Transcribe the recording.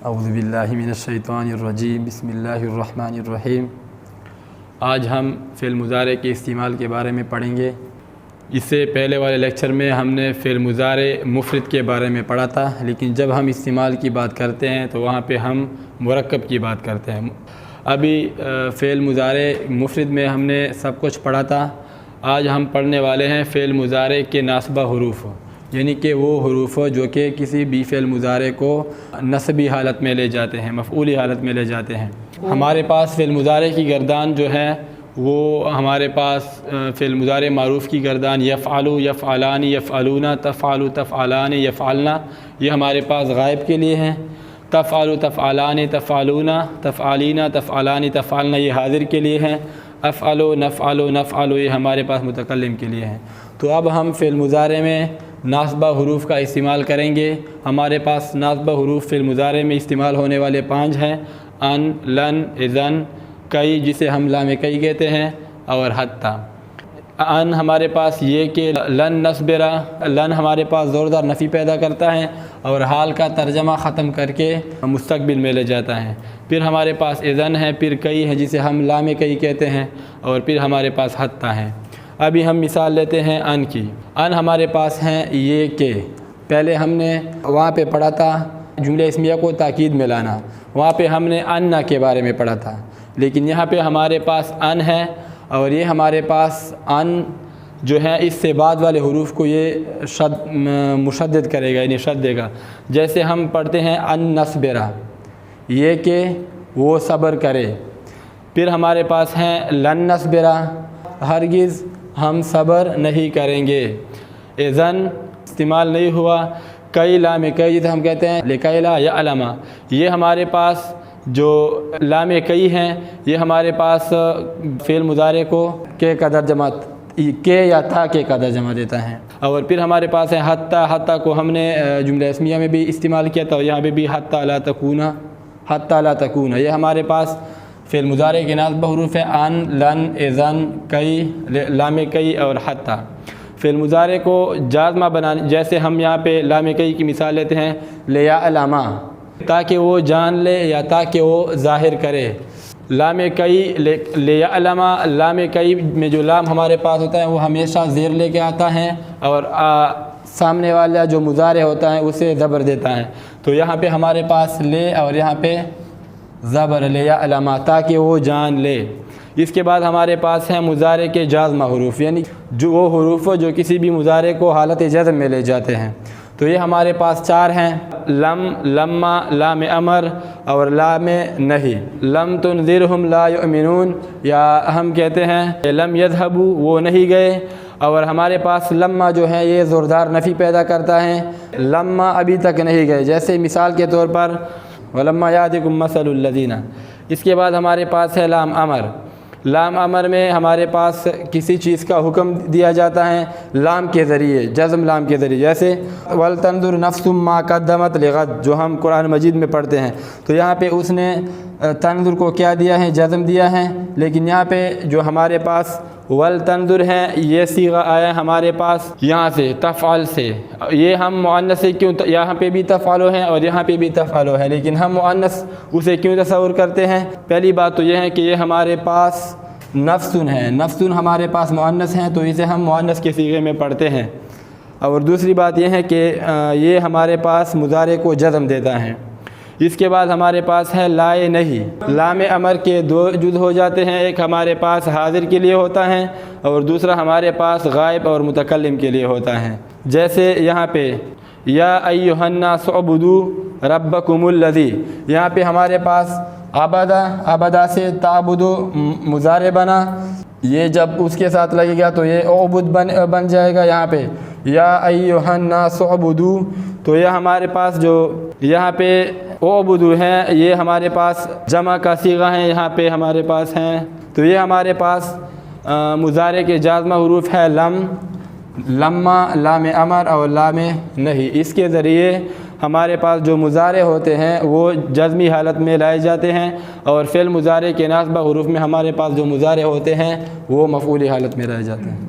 اعوذ باللہ من الشیطان الرجیم بسم اللہ الرحمن الرحیم۔ آج ہم فعل مضارع کے استعمال کے بارے میں پڑھیں گے۔ اس سے پہلے والے لیکچر میں ہم نے فعل مضارع مفرد کے بارے میں پڑھا تھا، لیکن جب ہم استعمال کی بات کرتے ہیں تو وہاں پہ ہم مرکب کی بات کرتے ہیں۔ ابھی فعل مضارع مفرد میں ہم نے سب کچھ پڑھا تھا۔ آج ہم پڑھنے والے ہیں فعل مضارع کے ناصبہ حروف، یعنی کہ وہ حروف جو کہ کسی بھی فعل مضارع کو نصبی حالت میں لے جاتے ہیں، مفعولی حالت میں لے جاتے ہیں۔ ہمارے پاس فعل مضارع کی گردان جو ہے وہ ہمارے پاس فعل مضارع معروف کی گردان یفعلو، یفعلان، یفعلون، تفعلو، تفعلان، یفعلنا، یہ ہمارے پاس غائب کے لیے ہیں۔ تفعلو، تفعلان، تفعلون، تفعلین، تفعلان، تفعلنا یہ حاضر کے لیے ہیں۔ افعلو، نفعلو، نفعلو یہ ہمارے پاس متکلم کے لیے ہیں۔ تو اب ہم فعل مضارع میں ناصبہ حروف کا استعمال کریں گے۔ ہمارے پاس ناصبہ حروف فعل مضارع میں استعمال ہونے والے 5 ہیں: ان، لن، اذن، کئی جسے ہم لام کئی کہتے ہیں، اور حتی۔ ان ہمارے پاس یہ کہ لن نصبرا، لن ہمارے پاس زوردار نفی پیدا کرتا ہے اور حال کا ترجمہ ختم کر کے مستقبل میں لے جاتا ہے۔ پھر ہمارے پاس اذن ہے، پھر کئی ہے جسے ہم لام کئی کہتے ہیں، اور پھر ہمارے پاس حتی ہے۔ ابھی ہم مثال لیتے ہیں ان کی۔ ان ہمارے پاس ہیں یہ کہ، پہلے ہم نے وہاں پہ پڑھا تھا جملہ اسمیہ کو تاکید میں لانا، وہاں پہ ہم نے ان کے بارے میں پڑھا تھا، لیکن یہاں پہ ہمارے پاس ان ہے، اور یہ ہمارے پاس ان جو ہے اس سے بعد والے حروف کو یہ مشدد کرے گا، یعنی شد دے گا۔ جیسے ہم پڑھتے ہیں ان نصبرا، یہ کہ وہ صبر کرے۔ پھر ہمارے پاس ہیں لن نصبرا، ہرگز ہم صبر نہیں کریں گے۔ اذن استعمال نہیں ہوا۔ کئی لام کئی جسے ہم کہتے ہیں لکئی لا یا علامہ، یہ ہمارے پاس جو لام کئی ہیں یہ ہمارے پاس فعل مضارع کو کے کا ترجمہ کے یا تا کے کا ترجمہ دیتا ہے۔ اور پھر ہمارے پاس ہے حتی، حتی کو ہم نے جملہ اسمیہ میں بھی استعمال کیا تھا، اور یہاں پہ بھی حتی لا تکون، حتی لا تکون، یہ ہمارے پاس فعل مضارع کے ناصبہ حروف ہیں: ان، لن، اذن، کئی، لام کئی اور حتی۔ فعل مضارع کو جازمہ بنانے، جیسے ہم یہاں پہ لام کئی کی مثال لیتے ہیں لیعلم، تاکہ وہ جان لے یا تاکہ وہ ظاہر کرے۔ لام کئی لیعلم، لام کئی میں جو لام ہمارے پاس ہوتا ہے وہ ہمیشہ زیر لے کے آتا ہے، اور سامنے والا جو مضارع ہوتا ہے اسے زبر دیتا ہے۔ تو یہاں پہ ہمارے پاس لے اور یہاں پہ زبر لیعلم، تاکہ وہ جان لے۔ اس کے بعد ہمارے پاس ہیں مضارع کے جازمہ حروف، یعنی جو وہ حروف جو کسی بھی مضارع کو حالت جزم میں لے جاتے ہیں۔ تو یہ ہمارے پاس 4 ہیں: لم، لما، لام امر اور لام نہی۔ لم تنذرہم لا یؤمنون، یا ہم کہتے ہیں لم یذهبوا وہ نہیں گئے، اور ہمارے پاس لما جو ہے یہ زوردار نفی پیدا کرتا ہے، لما ابھی تک نہیں گئے، جیسے مثال کے طور پر وَلَمَّا يَأْتِكُم مَّثَلُ الَّذِينَ۔ اس کے بعد ہمارے پاس ہے لام امر۔ لام امر میں ہمارے پاس کسی چیز کا حکم دیا جاتا ہے لام کے ذریعے، جزم لام کے ذریعے، جیسے وَلْتَنْظُرْ نَفْسٌ مَّا قَدَّمَتْ لِغَدٍ جو ہم قرآن مجید میں پڑھتے ہیں۔ تو یہاں پہ اس نے تنظر کو کیا دیا ہے؟ جزم دیا ہے، لیکن یہاں پہ جو ہمارے پاس ولتنظر ہے یہ صیغہ آیا ہمارے پاس یہاں سے تفعل سے۔ یہ ہم مؤنث سے کیوں، یہاں پہ بھی تفعلو ہے اور یہاں پہ بھی تفعلو ہے، لیکن ہم مؤنث اسے کیوں تصور کرتے ہیں؟ پہلی بات تو یہ ہے کہ یہ ہمارے پاس نفسن ہے، نفسن ہمارے پاس مؤنث ہیں، تو اسے ہم مؤنث کے صیغے میں پڑھتے ہیں۔ اور دوسری بات یہ ہے کہ یہ ہمارے پاس مضارع کو جزم دیتا ہے۔ اس کے بعد ہمارے پاس ہے لائے نہیں۔ لام امر کے 2 جز ہو جاتے ہیں، ایک ہمارے پاس حاضر کے لیے ہوتا ہے اور دوسرا ہمارے پاس غائب اور متکلم کے لیے ہوتا ہے۔ جیسے یہاں پہ یا ایھا الناس اعبدوا ربکم الذی، یہاں پہ ہمارے پاس عبدا سے تعبدو مضارع بنا، یہ جب اس کے ساتھ لگے گا تو یہ اعبد بن جائے گا۔ یہاں پہ یا ایھا الناس اعبدوا، تو یہ ہمارے پاس جو یہاں پہ اعبدوا ہے یہ ہمارے پاس جمع کا صیغہ ہے، یہاں پہ ہمارے پاس ہیں، تو یہ ہمارے پاس مضارع کے جازمہ حروف ہے لم، لما، لام امر اور لام نہی۔ اس کے ذریعے ہمارے پاس جو مضارع ہوتے ہیں وہ جزمی حالت میں لائے جاتے ہیں، اور فعل مضارع کے ناصبہ حروف میں ہمارے پاس جو مضارع ہوتے ہیں وہ مفعولی حالت میں لائے جاتے ہیں۔